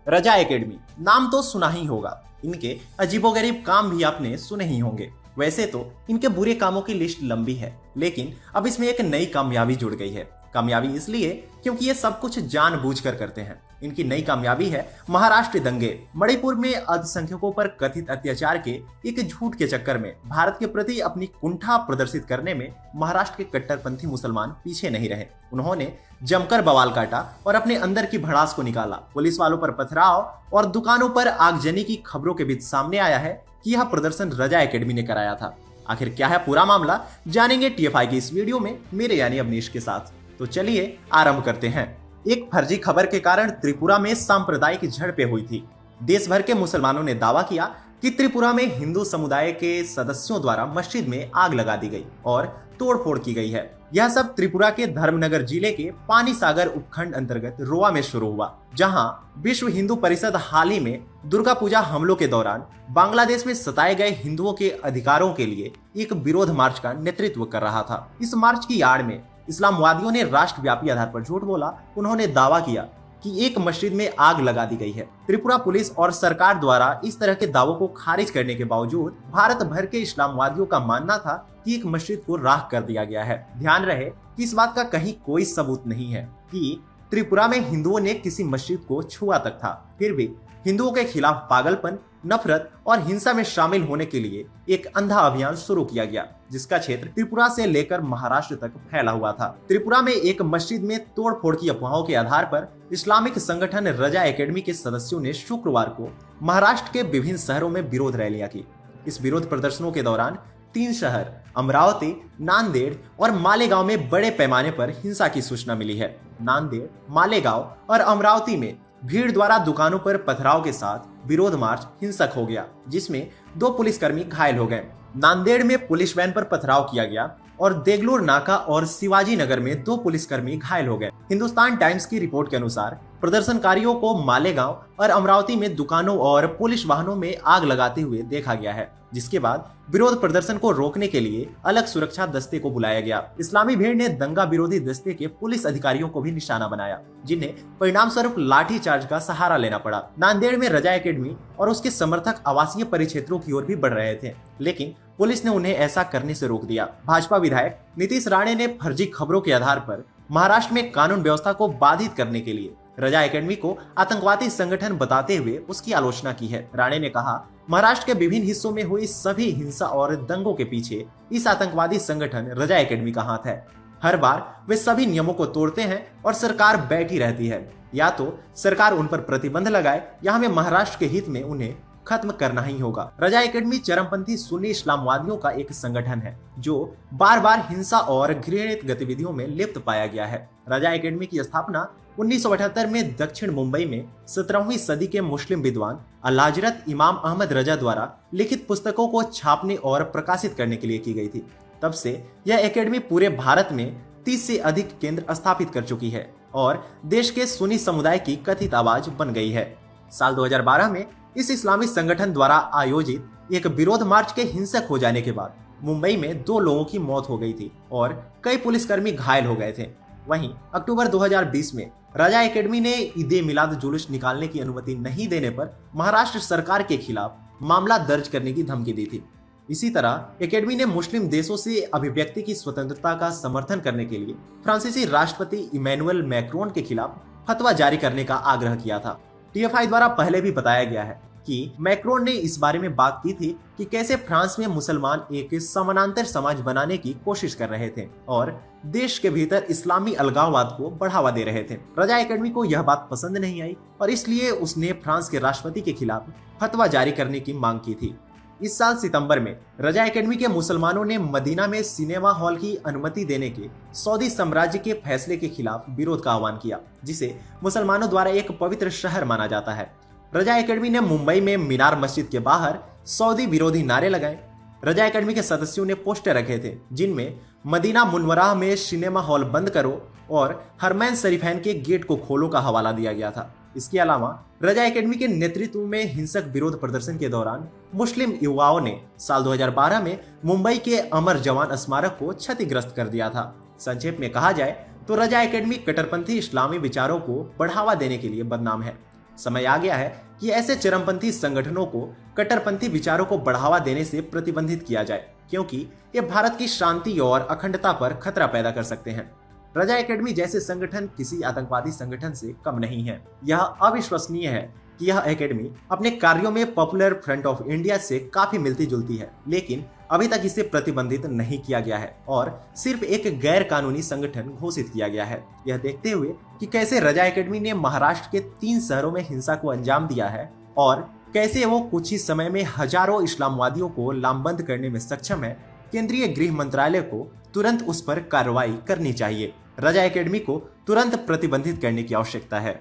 रजा academy नाम तो सुना ही होगा, इनके अजीबोगरीब काम भी आपने सुने ही होंगे। वैसे तो इनके बुरे कामों की लिस्ट लंबी है, लेकिन अब इसमें एक नई कामयाबी जुड़ गई है। कामयाबी इसलिए क्योंकि ये सब कुछ जानबूझकर करते हैं। इनकी नई कामयाबी है महाराष्ट्र दंगे। मणिपुर में अल्पसंख्यकों पर कथित अत्याचार के एक झूठ के चक्कर में भारत के प्रति अपनी कुंठा प्रदर्शित करने में महाराष्ट्र के कट्टरपंथी मुसलमान पीछे नहीं रहे। उन्होंने जमकर बवाल काटा और अपने अंदर की भड़ास को निकाला। पुलिस वालों पर पथराव और दुकानों पर आगजनी की खबरों के बीच सामने आया है कि यह प्रदर्शन रजा एकेडमी ने कराया था। आखिर क्या है पूरा मामला, जानेंगे टीएफआई की इस वीडियो में मेरे यानी अवनीश के साथ। तो चलिए आरंभ करते हैं। एक फर्जी खबर के कारण त्रिपुरा में सांप्रदायिक झड़पें हुई थी। देश भर के मुसलमानों ने दावा किया कि त्रिपुरा में हिंदू समुदाय के सदस्यों द्वारा मस्जिद में आग लगा दी गई और तोड़फोड़ की गई है। यह सब त्रिपुरा के धर्मनगर जिले के पानी सागर उपखंड अंतर्गत रोआ में शुरू हुआ, जहां विश्व हिंदू परिषद हाल ही में दुर्गा पूजा हमलों के दौरान बांग्लादेश में सताए गए हिंदुओं के अधिकारों के लिए एक विरोध मार्च का नेतृत्व कर रहा था। इस मार्च की आड़ में इस्लामवादियों ने राष्ट्रव्यापी आधार पर झूठ बोला। उन्होंने दावा किया कि एक मस्जिद में आग लगा दी गई है। त्रिपुरा पुलिस और सरकार द्वारा इस तरह के दावों को खारिज करने के बावजूद भारत भर के इस्लामवादियों का मानना था कि एक मस्जिद को राख कर दिया गया है। ध्यान रहे कि इस बात का कहीं कोई सबूत नहीं है कि त्रिपुरा में हिंदुओं ने किसी मस्जिद को छुआ तक था। फिर भी हिंदुओं के खिलाफ पागलपन, नफरत और हिंसा में शामिल होने के लिए एक अंधा अभियान शुरू किया गया, जिसका क्षेत्र त्रिपुरा से लेकर महाराष्ट्र तक फैला हुआ था। त्रिपुरा में एक मस्जिद में तोड़फोड़ की अफवाहों के आधार पर इस्लामिक संगठन रजा एकेडमी के सदस्यों ने शुक्रवार को महाराष्ट्र के विभिन्न शहरों में विरोध रैलियां की। इस विरोध प्रदर्शनों के दौरान 3 शहर अमरावती, नांदेड़ और मालेगांव में बड़े पैमाने पर हिंसा की सूचना मिली है। नांदेड़, मालेगांव और अमरावती में भीड़ द्वारा दुकानों पर पथराव के साथ विरोध मार्च हिंसक हो गया, जिसमें 2 पुलिसकर्मी घायल हो गए। नांदेड़ में पुलिस वैन पर पथराव किया गया और देगलूर नाका और शिवाजी नगर में 2 पुलिसकर्मी घायल हो गए। हिंदुस्तान टाइम्स की रिपोर्ट के अनुसार प्रदर्शनकारियों को मालेगांव और अमरावती में दुकानों और पुलिस वाहनों में आग लगाते हुए देखा गया है, जिसके बाद विरोध प्रदर्शन को रोकने के लिए अलग सुरक्षा दस्ते को बुलाया गया। इस्लामी भीड़ ने दंगा विरोधी दस्ते के पुलिस अधिकारियों को भी निशाना बनाया, जिन्हें परिणाम स्वरूप लाठी चार्ज का सहारा लेना पड़ा। नांदेड़ में रजा एकेडमी और उसके समर्थक आवासीय परिक्षेत्रों की ओर भी बढ़ रहे थे, लेकिन पुलिस ने उन्हें ऐसा करने से रोक दिया। भाजपा विधायक नीतीश राणे ने फर्जी खबरों के आधार पर महाराष्ट्र में कानून व्यवस्था को बाधित करने के लिए रजा एकेडमी को आतंकवादी संगठन बताते हुए उसकी आलोचना की है। राणे ने कहा, महाराष्ट्र के विभिन्न हिस्सों में हुई सभी हिंसा और दंगों के पीछे इस आतंकवादी संगठन रजा एकेडमी का हाथ है। हर बार वे सभी नियमों को तोड़ते हैं और सरकार बैठी रहती है। या तो सरकार उन पर प्रतिबंध लगाए या हमें महाराष्ट्र के हित में उन्हें खत्म करना ही होगा। रजा एकेडमी चरमपंथी सुन्नी इस्लामवादियों का एक संगठन है जो बार बार हिंसा और घृणित गतिविधियों में लिप्त पाया गया है। रजा एकेडमी की स्थापना 1978 में दक्षिण मुंबई में 17वीं सदी के मुस्लिम विद्वान अल्लाहजरत इमाम अहमद रजा द्वारा लिखित पुस्तकों को छापने और प्रकाशित करने के लिए की गई थी। तब से यह एकेडमी पूरे भारत में 30 से अधिक केंद्र स्थापित कर चुकी है और देश के सुन्नी समुदाय की कथित आवाज बन गई है। साल 2012 में इस इस्लामी संगठन द्वारा आयोजित एक विरोध मार्च के हिंसक हो जाने के बाद मुंबई में 2 लोगों की मौत हो गई थी और कई पुलिसकर्मी घायल हो गए थे। वहीं अक्टूबर 2020 में रजा एकेडमी ने ईद ए मिलाद जुलूस निकालने की अनुमति नहीं देने पर महाराष्ट्र सरकार के खिलाफ मामला दर्ज करने की धमकी दी थी। इसी तरह एकेडमी ने मुस्लिम देशों से अभिव्यक्ति की स्वतंत्रता का समर्थन करने के लिए फ्रांसीसी राष्ट्रपति इमैनुअल मैक्रोन के खिलाफ फतवा जारी करने का आग्रह किया था। टीएफआई द्वारा पहले भी बताया गया है कि मैक्रोन ने इस बारे में बात की थी कि कैसे फ्रांस में मुसलमान एक समानांतर समाज बनाने की कोशिश कर रहे थे और देश के भीतर इस्लामी अलगाववाद को बढ़ावा दे रहे थे। रजा एकेडमी को यह बात पसंद नहीं आई और इसलिए उसने फ्रांस के राष्ट्रपति के खिलाफ फतवा जारी करने की मांग की थी। इस साल सितंबर में रजा एकेडमी के मुसलमानों ने मदीना में सिनेमा हॉल की अनुमति देने के सऊदी साम्राज्य के फैसले के खिलाफ विरोध का आह्वान किया, जिसे मुसलमानों द्वारा एक पवित्र शहर माना जाता है। रजा एकेडमी ने मुंबई में मीनार मस्जिद के बाहर सऊदी विरोधी नारे लगाए। रजा एकेडमी के सदस्यों ने पोस्टर रखे थे जिनमें मदीना मुनव्वरा में सिनेमा हॉल बंद करो और हरमैन शरीफैन के गेट को खोलो का हवाला दिया गया था। इसके अलावा रजा एकेडमी के नेतृत्व में हिंसक विरोध प्रदर्शन के दौरान मुस्लिम युवाओं ने साल 2012 में मुंबई के अमर जवान स्मारक को क्षतिग्रस्त कर दिया था। संक्षेप में कहा जाए तो रजा एकेडमी कट्टरपंथी इस्लामी विचारों को बढ़ावा देने के लिए बदनाम है। समय आ गया है कि ऐसे चरमपंथी संगठनों को कट्टरपंथी विचारों को बढ़ावा देने से प्रतिबंधित किया जाए, क्योंकि ये भारत की शांति और अखंडता पर खतरा पैदा कर सकते हैं। रजा एकेडमी जैसे संगठन किसी आतंकवादी संगठन से कम नहीं है। यह अविश्वसनीय है कि यह एकेडमी अपने कार्यों में पॉपुलर फ्रंट ऑफ इंडिया से काफी मिलती जुलती है, लेकिन अभी तक इसे प्रतिबंधित नहीं किया गया है और सिर्फ एक गैर कानूनी संगठन घोषित किया गया है। यह देखते हुए कि कैसे रजा एकेडमी ने महाराष्ट्र के 3 शहरों में हिंसा को अंजाम दिया है और कैसे वो कुछ ही समय में हजारों इस्लामवादियों को लामबंद करने में सक्षम है, केंद्रीय गृह मंत्रालय को तुरंत उस पर कार्रवाई करनी चाहिए। रजा एकेडमी को तुरंत प्रतिबंधित करने की आवश्यकता है।